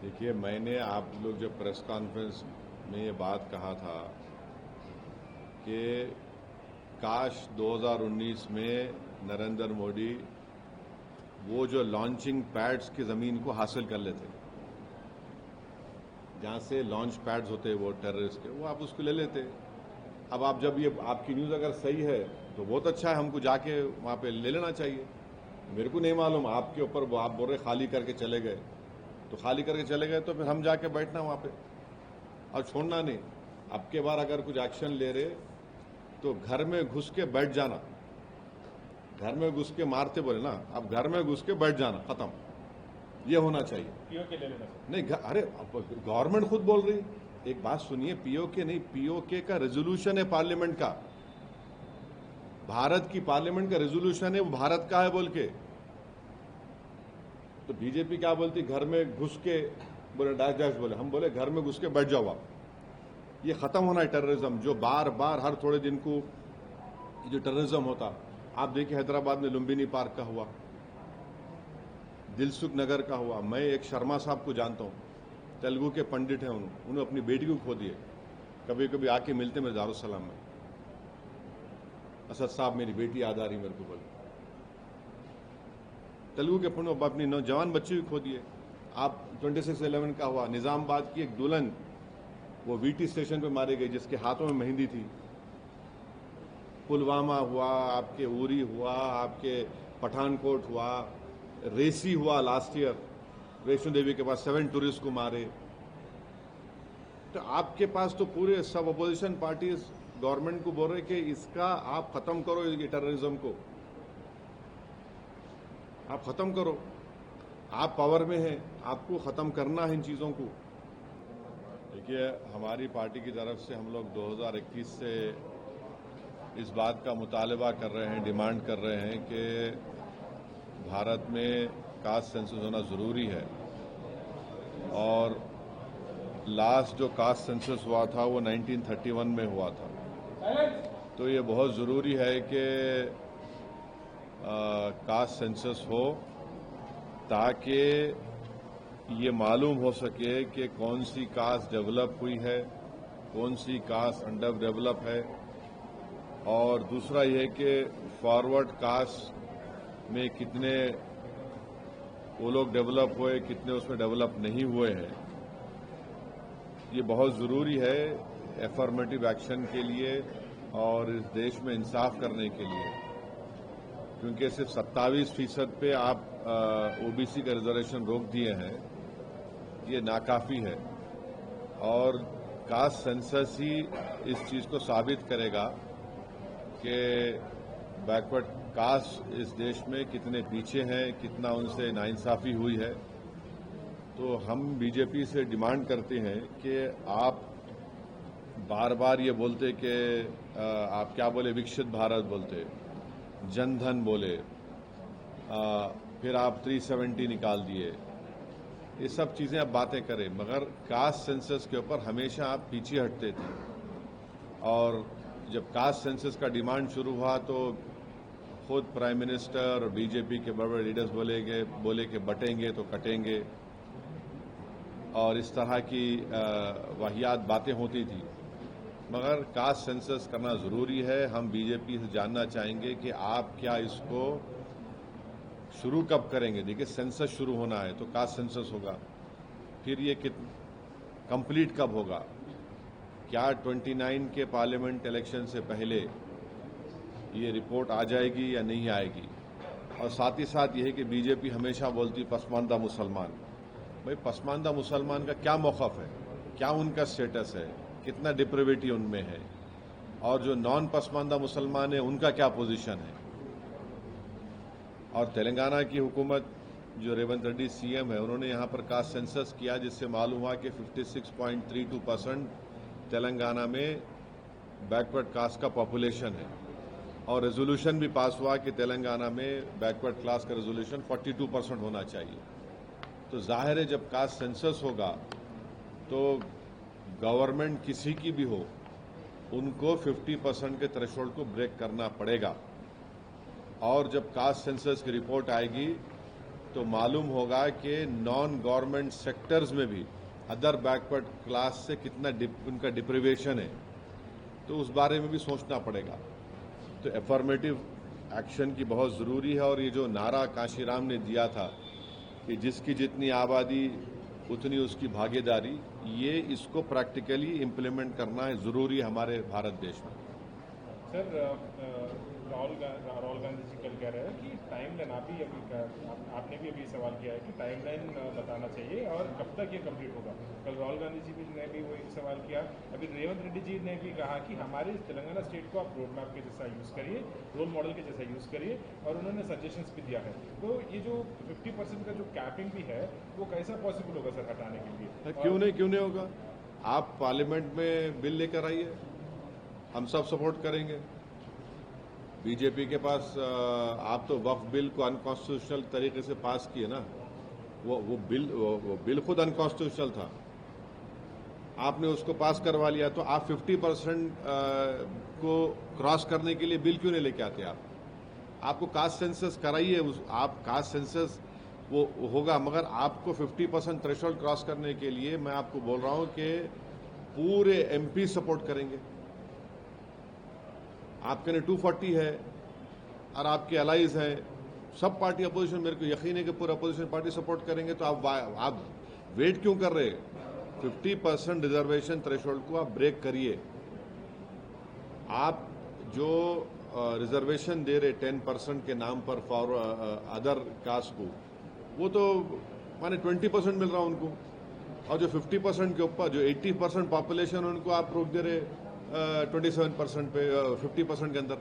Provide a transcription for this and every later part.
देखिए, मैंने आप लोग जब प्रेस कॉन्फ्रेंस में ये बात कहा था कि काश 2019 में नरेंद्र मोदी वो जो लॉन्चिंग पैड्स की ज़मीन को हासिल कर लेते, जहाँ से लॉन्च पैड्स होते वो टेररिस्ट के, वो आप उसको ले लेते। अब आप जब ये आपकी न्यूज़ अगर सही है तो बहुत अच्छा है, हमको जाके वहाँ पे ले लेना चाहिए। मेरे को नहीं मालूम, आपके ऊपर आप बोल रहे खाली करके चले गए, तो खाली करके चले गए तो फिर हम जाके बैठना वहाँ पे और छोड़ना नहीं। अब के बार अगर कुछ एक्शन ले रहे तो घर में घुस के बैठ जाना, घर में घुस के मारते बोले ना, अब घर में घुस के बैठ जाना, खत्म। ये होना चाहिए। पीओ के ले लेना नहीं, अरे गवर्नमेंट खुद बोल रही, एक बात सुनिए, पीओ के नहीं, पीओ के का रेजोल्यूशन है पार्लियामेंट का, भारत की पार्लियामेंट का रेजोल्यूशन है, वो भारत का है बोल के। तो बीजेपी क्या बोलती, घर में घुस के बोले डैश डैश बोले, हम बोले घर में घुस के बैठ जाओ आप। ये खत्म होना है टेररिज्म, जो बार बार हर थोड़े दिन को जो टेररिज्म होता। आप देखिए हैदराबाद में लुम्बिनी पार्क का हुआ, दिलसुख नगर का हुआ। मैं एक शर्मा साहब को जानता हूँ, तेलुगु के पंडित हैं, उन्होंने अपनी बेटी को खो दिए। कभी कभी आके मिलते मेरे दारुसलाम में, असद साहब मेरी बेटी याद आ रही मेरे को बोले। तेलुगु के पंडित अपनी नौजवान बच्ची को खो दिए। आप 26/11 का हुआ, निजामाबाद की एक दुल्हन वो वीटी स्टेशन पे मारी गई जिसके हाथों में मेहंदी थी। पुलवामा हुआ, आपके उरी हुआ, आपके पठानकोट हुआ, रेसी हुआ लास्ट ईयर, वैष्णो देवी के पास 7 टूरिस्ट को मारे। तो आपके पास तो पूरे सब अपोजिशन पार्टीज गवर्नमेंट को बोल रहे कि इसका आप खत्म करो, ये टेररिज्म को आप खत्म करो। आप पावर में हैं, आपको खत्म करना है इन चीजों को। देखिए, हमारी पार्टी की तरफ से हम लोग 2021 से इस बात का मुतालबा कर रहे हैं, डिमांड कर रहे हैं कि भारत में कास्ट सेंसस होना ज़रूरी है। और लास्ट जो कास्ट सेंसस हुआ था वो 1931 में हुआ था। तो ये बहुत ज़रूरी है कि कास्ट सेंसस हो, ताकि ये मालूम हो सके कि कौन सी कास्ट डेवलप हुई है, कौन सी कास्ट अंडर डेवलप है। और दूसरा यह कि फॉरवर्ड कास्ट में कितने वो लोग डेवलप हुए, कितने उसमें डेवलप नहीं हुए हैं। ये बहुत ज़रूरी है एफर्मेटिव एक्शन के लिए और इस देश में इंसाफ करने के लिए, क्योंकि सिर्फ 27% पे आप ओबीसी का रिजर्वेशन रोक दिए हैं, ये नाकाफी है। और कास्ट सेंसस ही इस चीज़ को साबित करेगा कि बैकवर्ड कास्ट इस देश में कितने पीछे हैं, कितना उनसे नाइंसाफी हुई है। तो हम बीजेपी से डिमांड करते हैं कि आप बार बार ये बोलते कि आप क्या बोले, विकसित भारत बोलते, जनधन बोले, फिर आप 370 निकाल दिए, ये सब चीज़ें आप बातें करें, मगर कास्ट सेंसस के ऊपर हमेशा आप पीछे हटते थे। और जब कास्ट सेंसस का डिमांड शुरू हुआ तो खुद प्राइम मिनिस्टर और बीजेपी के बड़े बड़े लीडर्स बोले कि बटेंगे तो कटेंगे, और इस तरह की वाहियात बातें होती थी। मगर कास्ट सेंसस करना ज़रूरी है। हम बीजेपी से जानना चाहेंगे कि आप क्या इसको शुरू कब करेंगे। देखिए, सेंसस शुरू होना है तो कास्ट सेंसस होगा, फिर ये कंप्लीट कब होगा, क्या 29 के पार्लियामेंट इलेक्शन से पहले ये रिपोर्ट आ जाएगी या नहीं आएगी। और साथ ही साथ ये है कि बीजेपी हमेशा बोलती पसमानदा मुसलमान। भाई, पसमानदा मुसलमान का क्या मौक़िफ़ है, क्या उनका स्टेटस है, कितना डिप्रेविटी उनमें है, और जो नॉन पसमानदा मुसलमान है उनका क्या पोजीशन है। और तेलंगाना की हुकूमत जो रेवंत रेड्डी सीएम है, उन्होंने यहाँ पर कास्ट सेंसस किया, जिससे मालूम हुआ कि 56.32% तेलंगाना में बैकवर्ड कास्ट का पॉपुलेशन है। और रेजोल्यूशन भी पास हुआ कि तेलंगाना में बैकवर्ड क्लास का रेजोल्यूशन 42% होना चाहिए। तो जाहिर है जब कास्ट सेंसस होगा तो गवर्नमेंट किसी की भी हो, उनको 50% के थ्रेशोल्ड को ब्रेक करना पड़ेगा। और जब कास्ट सेंसस की रिपोर्ट आएगी तो मालूम होगा कि नॉन गवर्नमेंट सेक्टर्स में भी अदर बैकवर्ड क्लास से कितना उनका डिप्रिवेशन है, तो उस बारे में भी सोचना पड़ेगा। तो एफर्मेटिव एक्शन की बहुत ज़रूरी है। और ये जो नारा काशीराम ने दिया था कि जिसकी जितनी आबादी उतनी उसकी भागीदारी, ये इसको प्रैक्टिकली इम्प्लीमेंट करना है ज़रूरी हमारे भारत देश में। सर, राहुल गांधी जी कल कह रहे हैं कि टाइमलाइन, आपने भी अभी सवाल किया है कि टाइमलाइन बताना चाहिए और कब तक ये कंप्लीट होगा। कल राहुल गांधी जी ने भी वही सवाल किया। अभी रेवंत रेड्डी जी ने भी कहा कि हमारे तेलंगाना स्टेट को आप रोड मैप के जैसा यूज़ करिए, रोल मॉडल के जैसा यूज़ करिए, और उन्होंने सजेशंस भी दिया है। तो ये जो 50% का जो कैपिंग भी है वो कैसा पॉसिबल होगा सर हटाने के लिए? क्यों नहीं होगा? आप पार्लियामेंट में बिल लेकर आइए, हम सब सपोर्ट करेंगे। बीजेपी के पास आप तो वक्फ बिल को अनकॉन्स्टिट्यूशनल तरीके से पास किए ना, वो बिल खुद अनकॉन्स्टिट्यूशनल था, आपने उसको पास करवा लिया। तो आप 50% को क्रॉस करने के लिए बिल क्यों नहीं लेके आते? आपको कास्ट सेंसस कराइए, आप कास्ट सेंसस वो होगा, मगर आपको 50% थ्रेशोल्ड क्रॉस करने के लिए मैं आपको बोल रहा हूं कि पूरे एमपी सपोर्ट करेंगे। आपके ने 240 है और आपके अलाइज हैं, सब पार्टी अपोजिशन, मेरे को यकीन है कि पूरा अपोजिशन पार्टी सपोर्ट करेंगे। तो आप वेट क्यों कर रहे? 50% रिजर्वेशन थ्रेशोल्ड को आप ब्रेक करिए। आप जो रिजर्वेशन दे रहे 10% के नाम पर फॉर अदर कास्ट को, वो तो माने 20% मिल रहा उनको, और जो 50% के ऊपर जो 80% पॉपुलेशन उनको आप रोक दे रहे 27% पे, 50% के अंदर।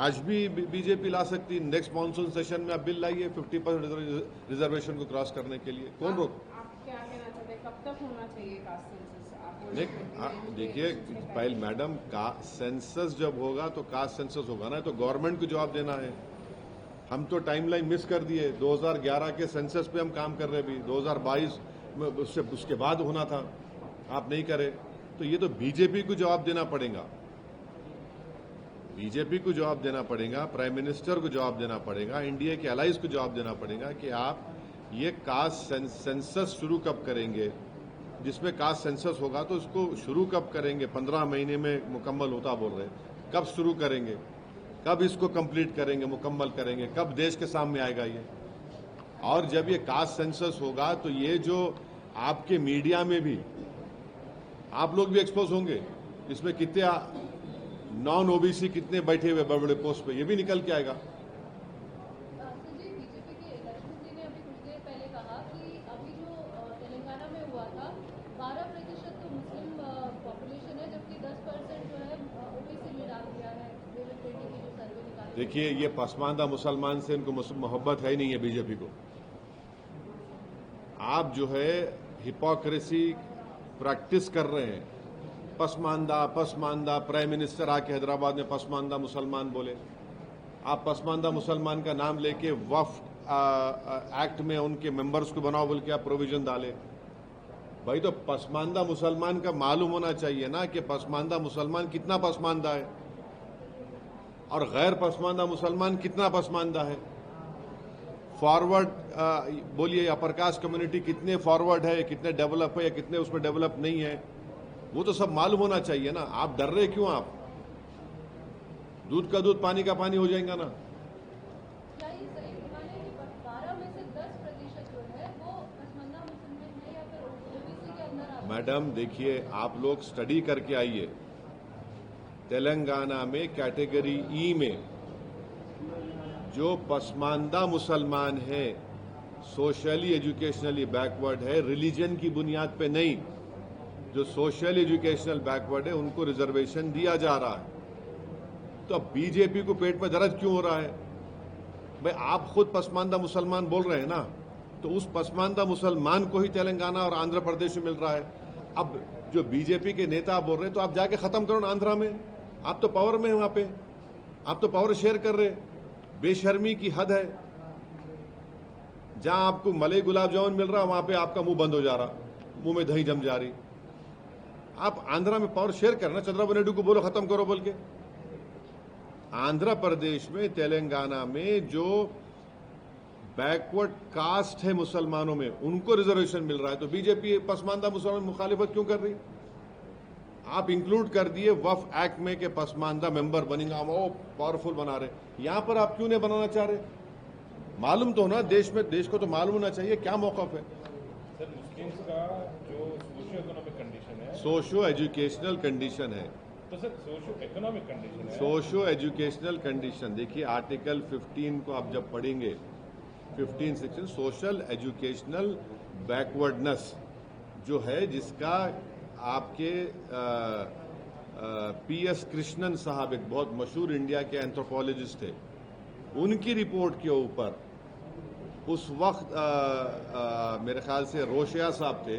आज भी बीजेपी ला सकती, नेक्स्ट मानसून सेशन में आप बिल लाइए 50% रिजर्वेशन को क्रॉस करने के लिए, कौन रोक? आप क्या कहना चाहते हैं, कब तक होना चाहिए कास्ट सेंसस? देखिए पहले मैडम, का सेंसस जब होगा तो कास्ट सेंसस होगा ना, तो गवर्नमेंट को जवाब देना है। हम तो टाइमलाइन मिस कर दिए, 2011 के सेंसस पे हम काम कर रहे, भी 2022 में उसके बाद होना था, आप नहीं करे। तो ये तो बीजेपी को जवाब देना पड़ेगा, बीजेपी को जवाब देना पड़ेगा, प्राइम मिनिस्टर को जवाब देना पड़ेगा, इंडिया के अलाइज को जवाब देना पड़ेगा कि आप ये कास्ट सेंसस शुरू कब करेंगे, जिसमें कास्ट सेंसस होगा तो उसको शुरू कब करेंगे? 15 महीने में मुकम्मल होता बोल रहे, कब शुरू करेंगे, कब इसको कंप्लीट करेंगे, मुकम्मल करेंगे, कब देश के सामने आएगा ये? और जब ये कास्ट सेंसस होगा तो ये जो आपके मीडिया में भी आप लोग भी एक्सपोज होंगे, इसमें कितने नॉन ओबीसी कितने बैठे हुए बड़े बड़े पोस्ट पे, ये भी निकल के आएगा। बीजेपी के लक्ष्मण जी ने अभी कुछ देर पहले कहा कि अभी जो तेलंगाना में हुआ था 12% तो मुस्लिम पॉपुलेशन है, जबकि 10% जो है ओबीसी में डाल दिया है। रेवंत रेड्डी की जो सर्वे निकाली, देखिए ये पसमानदा मुसलमान से इनको मोहब्बत है ही नहीं है बीजेपी को। आप जो है हिपोक्रेसी प्रैक्टिस कर रहे हैं, पसमानदा प्राइम मिनिस्टर आके हैदराबाद में पसमानदा मुसलमान बोले, आप पसमानदा मुसलमान का नाम लेके वक्फ एक्ट में उनके मेंबर्स को बनाओ बोल के आप प्रोविजन डाले। भाई तो पसमानदा मुसलमान का मालूम होना चाहिए ना कि पसमानदा मुसलमान कितना पसमानदा है और गैर पसमानदा मुसलमान कितना पसमानदा है। फॉरवर्ड बोलिए, अपर कास्ट कम्युनिटी कितने फॉरवर्ड है, कितने डेवलप है या कितने उसमें डेवलप नहीं है, वो तो सब मालूम होना चाहिए ना। आप डर रहे क्यों? आप दूध का दूध पानी का पानी हो जाएगा ना। क्या ये सही माने कि 12 में से 10% जो है वो पसमानदा मुसलमान है या फिर ओबीसी के अंदर आता है? मैडम देखिए, आप लोग स्टडी करके आइए, तेलंगाना में कैटेगरी ई में जो पसमानदा मुसलमान है, सोशली एजुकेशनली बैकवर्ड है, रिलीजन की बुनियाद पे नहीं, जो सोशल एजुकेशनल बैकवर्ड है उनको रिजर्वेशन दिया जा रहा है। तो अब बीजेपी को पेट में दर्द क्यों हो रहा है? भाई आप खुद पसमानदा मुसलमान बोल रहे हैं ना, तो उस पसमानदा मुसलमान को ही तेलंगाना और आंध्र प्रदेश में मिल रहा है। अब जो बीजेपी के नेता बोल रहे हैं तो आप जाके खत्म करो ना आंध्रा में, आप तो पावर में है, वहां पे आप तो पावर शेयर कर रहे। बेशर्मी की हद है। जहां आपको मलाई गुलाब जामुन मिल रहा, वहां पे आपका मुंह बंद हो जा रहा, मुंह में दही जम जा रही। आप आंध्रा में पावर शेयर करना, चंद्रबाबू नायडू को बोलो खत्म करो बोल के। आंध्र प्रदेश में, तेलंगाना में जो बैकवर्ड कास्ट है मुसलमानों में, उनको रिजर्वेशन मिल रहा है, तो बीजेपी पसमानदा मुसलमान मुखालिफत क्यों कर रही? आप इंक्लूड कर दिए वफ एक्ट में के पसमानदा मेंबर बनेंगे, हम वो पावरफुल बना रहे, यहां पर आप क्यों नहीं बनाना चाह रहे? मालूम तो होना देश में, देश को तो मालूम होना चाहिए क्या मौक़िफ़ है। सर मुस्लिम्स का जो सोशियो इकोनॉमिक कंडीशन है, सोशियो एजुकेशनल कंडीशन है, तो सर सोशियो इकोनॉमिक कंडीशन है, सोशियो एजुकेशनल कंडीशन देखिए आर्टिकल 15 को आप जब पढ़ेंगे, 15 सेक्शन सोशल एजुकेशनल बैकवर्डनेस जो है, जिसका आपके पीएस कृष्णन साहब एक बहुत मशहूर इंडिया के एंथ्रोपोलॉजिस्ट थे, उनकी रिपोर्ट के ऊपर उस वक्त मेरे ख्याल से रोशिया साहब थे,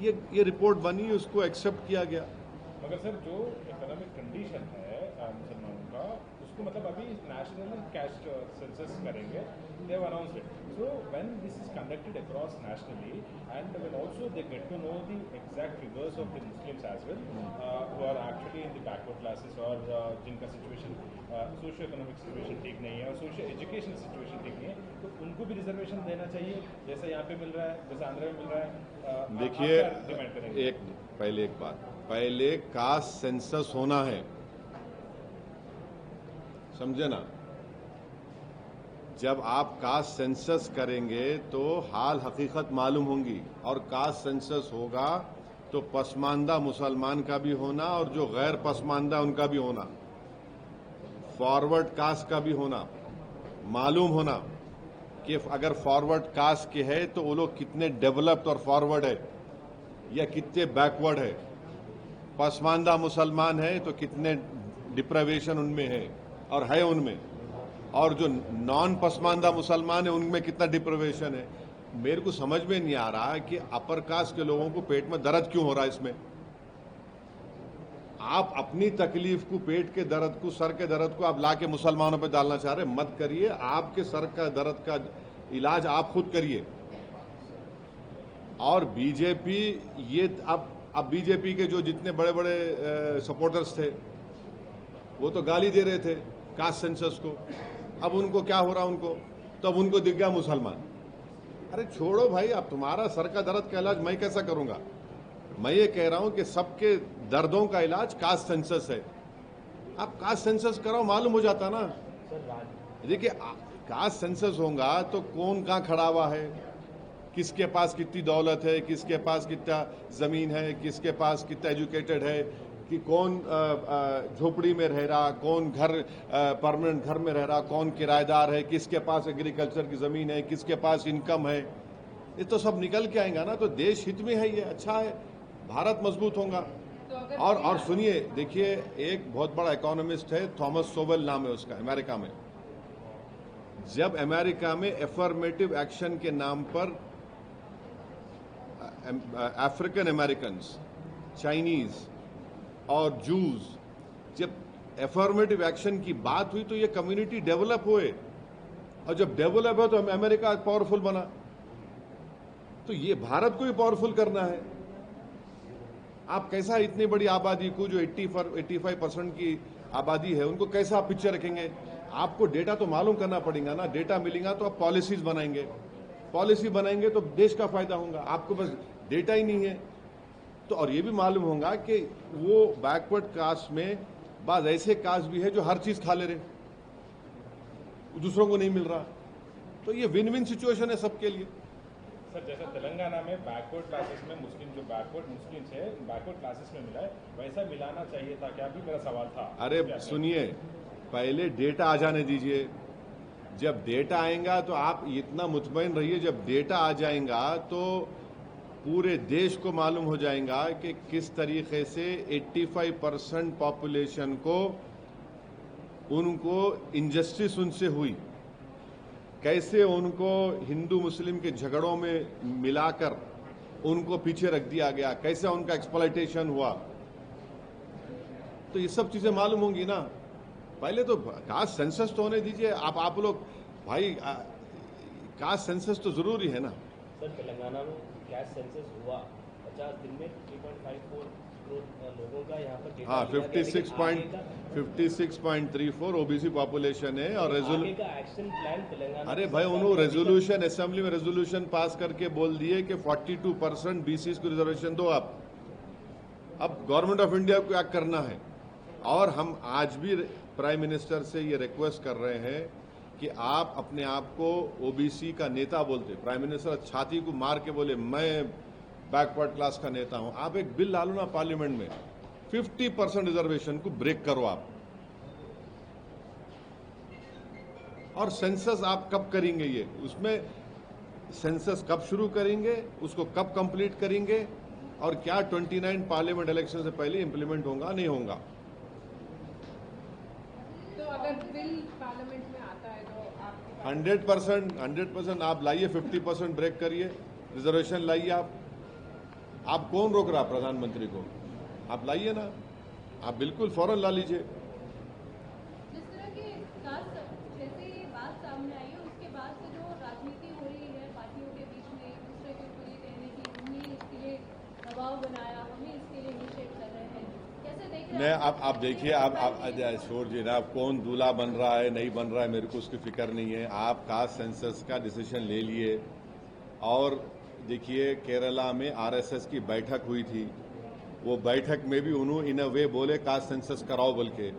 ये रिपोर्ट बनी, उसको एक्सेप्ट किया गया। मगर सर जो इकोनॉमिक कंडीशन है मुसलमानों का, उसको मतलब अभी नेशनल कैस्ट सेंसस करेंगे, they have announced it. So when this is conducted across nationally and when also they get to know the exact figures of the Muslims as well who are actually in the backward classes और जिनका situation socio economic situation ठीक नहीं है और socio educational situation ठीक नहीं है, तो उनको भी रिजर्वेशन देना चाहिए जैसा यहाँ पे मिल रहा है, जैसा आंध्र में मिल रहा है। देखिए डिमांड करेंगे एक बात, पहले कास्ट सेंसस होना है, समझे ना? जब आप कास्ट सेंसस करेंगे तो हाल हकीकत मालूम होंगी, और कास्ट सेंसस होगा तो पसमानदा मुसलमान का भी होना और जो गैर पसमानदा उनका भी होना, फॉरवर्ड कास्ट का भी होना, मालूम होना कि अगर फॉरवर्ड कास्ट के है तो वो लोग कितने डेवलप्ड और फॉरवर्ड है या कितने बैकवर्ड है, पसमानदा मुसलमान है तो कितने डिप्रावेशन उनमें है और है उनमें, और जो नॉन पसमानदा मुसलमान है उनमें कितना डिप्रावेशन है। मेरे को समझ में नहीं आ रहा है कि अपर कास्ट के लोगों को पेट में दर्द क्यों हो रहा है। इसमें आप अपनी तकलीफ को, पेट के दर्द को, सर के दर्द को आप लाके मुसलमानों पे डालना चाह रहे, मत करिए। आपके सर का दर्द का इलाज आप खुद करिए। और बीजेपी ये अब बीजेपी के जो जितने बड़े बड़े सपोर्टर्स थे वो तो गाली दे रहे थे कास्ट सेंसस को, अब उनको क्या हो रहा, उनको तो अब उनको दिख गया मुसलमान। अरे छोड़ो भाई, अब तुम्हारा सर का दर्द का इलाज मैं कैसा करूंगा? मैं ये कह रहा हूं कि सबके दर्दों का इलाज कास्ट सेंसस है। आप कास्ट सेंसस कराओ, मालूम हो जाता ना। देखिए कास्ट सेंसस होगा तो कौन कहाँ खड़ा हुआ है, किसके पास कितनी दौलत है, किसके पास कितना जमीन है, किसके पास कितना एजुकेटेड है, कि कौन झोपड़ी में रह रहा, कौन घर परमानेंट घर में रह रहा, कौन किराएदार है, किसके पास एग्रीकल्चर की जमीन है, किसके पास इनकम है, ये तो सब निकल के आएगा ना। तो देश हित में है, ये अच्छा है, भारत मजबूत होगा। और सुनिए, देखिए एक बहुत बड़ा इकोनॉमिस्ट है, थॉमस सोवेल नाम है उसका, अमेरिका में। जब अमेरिका में एफर्मेटिव एक्शन के नाम पर अफ्रीकन अमेरिकन, चाइनीज और जूस, जब एफर्मेटिव एक्शन की बात हुई तो ये कम्युनिटी डेवलप हुए, और जब डेवलप है तो अमेरिका पावरफुल बना। तो ये भारत को भी पावरफुल करना है। आप कैसा इतनी बड़ी आबादी को, जो 85% की आबादी है, उनको कैसा आप पिक्चर रखेंगे? आपको डेटा तो मालूम करना पड़ेगा ना। डेटा मिलेगा तो आप पॉलिसीज बनाएंगे, पॉलिसी बनाएंगे तो देश का फायदा होगा। आपको बस डेटा ही नहीं है तो, और ये भी मालूम होगा कि वो बैकवर्ड कास्ट में बाज ऐसे कास्ट भी है जो हर चीज खा ले रहे, दूसरों को नहीं मिल रहा। तो ये विन विन सिचुएशन है सबके लिए। सर जैसा तेलंगाना में बैकवर्ड क्लासेस में मुस्लिम, जो बैकवर्ड मुस्लिम्स है बैकवर्ड क्लासेस में मिला है, वैसा मिलाना चाहिए था क्या? भी मेरा सवाल था। अरे सुनिए, पहले डेटा आ जाने दीजिए। जब डेटा आएगा तो आप इतना मुतमईन रहिए, जब डेटा आ जाएगा तो पूरे देश को मालूम हो जाएगा कि किस तरीके से 85% पॉपुलेशन को, उनको इनजस्टिस उनसे हुई, कैसे उनको हिंदू मुस्लिम के झगड़ों में मिलाकर उनको पीछे रख दिया गया, कैसे उनका एक्सप्लॉयटेशन हुआ। तो ये सब चीजें मालूम होंगी ना। पहले तो कास्ट सेंसस तो होने दीजिए। आप लोग भाई, कास्ट सेंसस तो जरूरी है ना। सर तेलंगाना में कैस्ट सेंसस हुआ 50 दिन में 3.54 लोगों का यहाँ पर डेटा हाँ, लिया गया, लेकिन आगे का 56.34 ओबीसी पॉपुलेशन है और आगे का एक्शन प्लान तेलंगाना अरे की भाई सरकार उन्होंने ने अभी तक- रेजोल्यूशन असेंबली में रेजोल्यूशन पास करके बोल दिए कि 42% बीसीस को रिजर्वेशन दो आप। अब गवर्नमेंट ऑफ इंडिया को क्या करना है। और हम आज भी प्राइम मिनिस्टर से ये रिक्वेस्ट कर रहे हैं कि आप अपने आप को ओबीसी का नेता बोलते। प्राइम मिनिस्टर छाती को मार के बोले मैं बैकवर्ड क्लास का नेता हूं। आप एक बिल डालो ना पार्लियामेंट में, 50% रिजर्वेशन को ब्रेक करो आप। और सेंसस आप कब करेंगे, ये उसमें सेंसस कब शुरू करेंगे, उसको कब कंप्लीट करेंगे, और क्या 29 पार्लियामेंट इलेक्शन से पहले इंप्लीमेंट होगा नहीं होगा। तो अगर बिल पार्लियामेंट में आता है तो आपके 100% आप लाइए, 50% ब्रेक करिए, रिजर्वेशन लाइए आप कौन रोक रहा प्रधानमंत्री को, आप लाइए ना, आप बिल्कुल फौरन ला लीजिए। जिस तरह की जैसे ये बात सामने आई है उसके बाद से जो राजनीति हो रही है पार्टियों के बीच में एक दूसरे के ऊपर ये कहने की हमने इसके लिए दबाव बनाया, हमें इसके लिए इनिशिएट कर रहे हैं, कैसे देख रहे मैं हैं आप देखिए, आप छोड़ जी ना, आप कौन दूल्हा बन रहा है नहीं बन रहा है मेरे को उसकी फिक्र नहीं है। आप कास्ट सेंसस का डिसीजन ले लिए। और देखिए केरला में आरएसएस की बैठक हुई थी, वो बैठक में भी उन्होंने इन अ वे बोले कास्ट सेंसस कराओ बोल के।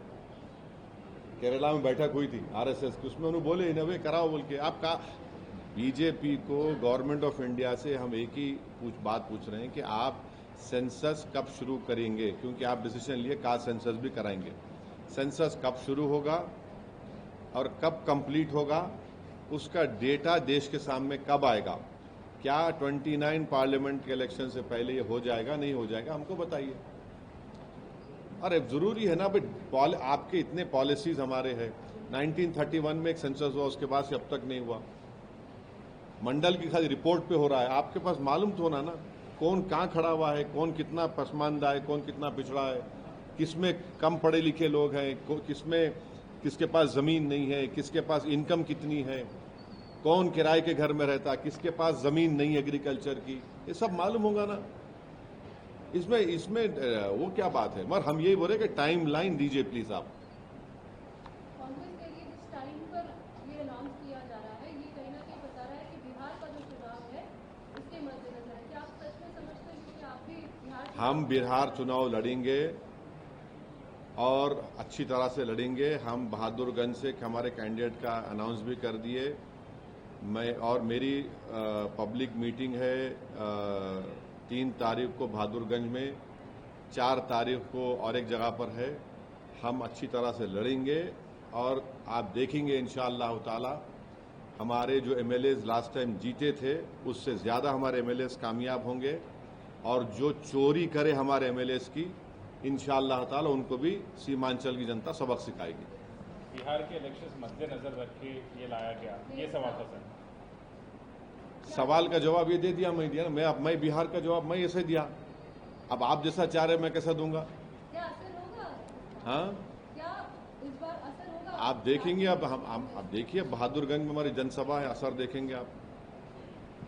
केरला में बैठक हुई थी आरएसएस की, उसमें उन्होंने बोले इन अ वे कराओ बोल के। आपका बीजेपी को गवर्नमेंट ऑफ इंडिया से हम एक ही बात पूछ रहे हैं कि आप सेंसस कब शुरू करेंगे, क्योंकि आप डिसीजन लिए कास्ट सेंसस भी कराएंगे। सेंसस कब शुरू होगा और कब कंप्लीट होगा, उसका डेटा देश के सामने कब आएगा। क्या 29 पार्लियामेंट के इलेक्शन से पहले ये हो जाएगा नहीं हो जाएगा, हमको बताइए। अरे जरूरी है ना भाई, आपके इतने पॉलिसीज हमारे हैं। 1931 में एक सेंसस हुआ, उसके बाद से अब तक नहीं हुआ। मंडल की खाली रिपोर्ट पे हो रहा है, आपके पास मालूम तो होना ना कौन कहाँ खड़ा हुआ है, कौन कितना पसमानदा है, कौन कितना पिछड़ा है, किसमें कम पढ़े लिखे लोग हैं, किसमें किसके पास जमीन नहीं है, किसके पास इनकम कितनी है, कौन किराए के घर में रहता, किसके पास जमीन नहीं एग्रीकल्चर की, ये सब मालूम होगा ना। इसमें वो क्या बात है। मगर हम यही बोले कि टाइम लाइन दीजिए प्लीज आप। कांग्रेस के लिए जिस टाइम पर ये अनाउंस किया जा रहा है ये कहीं ना कहीं बता रहा है कि बिहार का जो चुनाव है उसके मद्देनजर है। क्या आप सच में समझते हैं कि आप भी हम बिहार चुनाव लड़ेंगे और अच्छी तरह से लड़ेंगे। हम बहादुरगंज से हमारे कैंडिडेट का अनाउंस भी कर दिए। और मेरी पब्लिक मीटिंग है 3 तारीख को बहादुरगंज में, 4 तारीख को और एक जगह पर है। हम अच्छी तरह से लड़ेंगे और आप देखेंगे इंशाअल्लाह ताला हमारे जो एमएलएज लास्ट टाइम जीते थे उससे ज्यादा हमारे एमएलएज कामयाब होंगे। और जो चोरी करे हमारे एमएलएज की, इंशाअल्लाह ताला उनको भी सीमांचल की जनता सबक सिखाएगी। बिहार के इलेक्शंस मद्देनजर रख के ये लाया गया, ये सवाल था सर। सवाल का जवाब ये दे दिया, मैं दिया ना। मैं बिहार का जवाब मैं ऐसे दिया। अब आप जैसा चाह रहे मैं कैसा दूंगा। क्या असर होगा, हाँ क्या इस बार असर होगा आप देखेंगे। अब देखिए बहादुरगंज में हमारी जनसभा है, असर देखेंगे आप।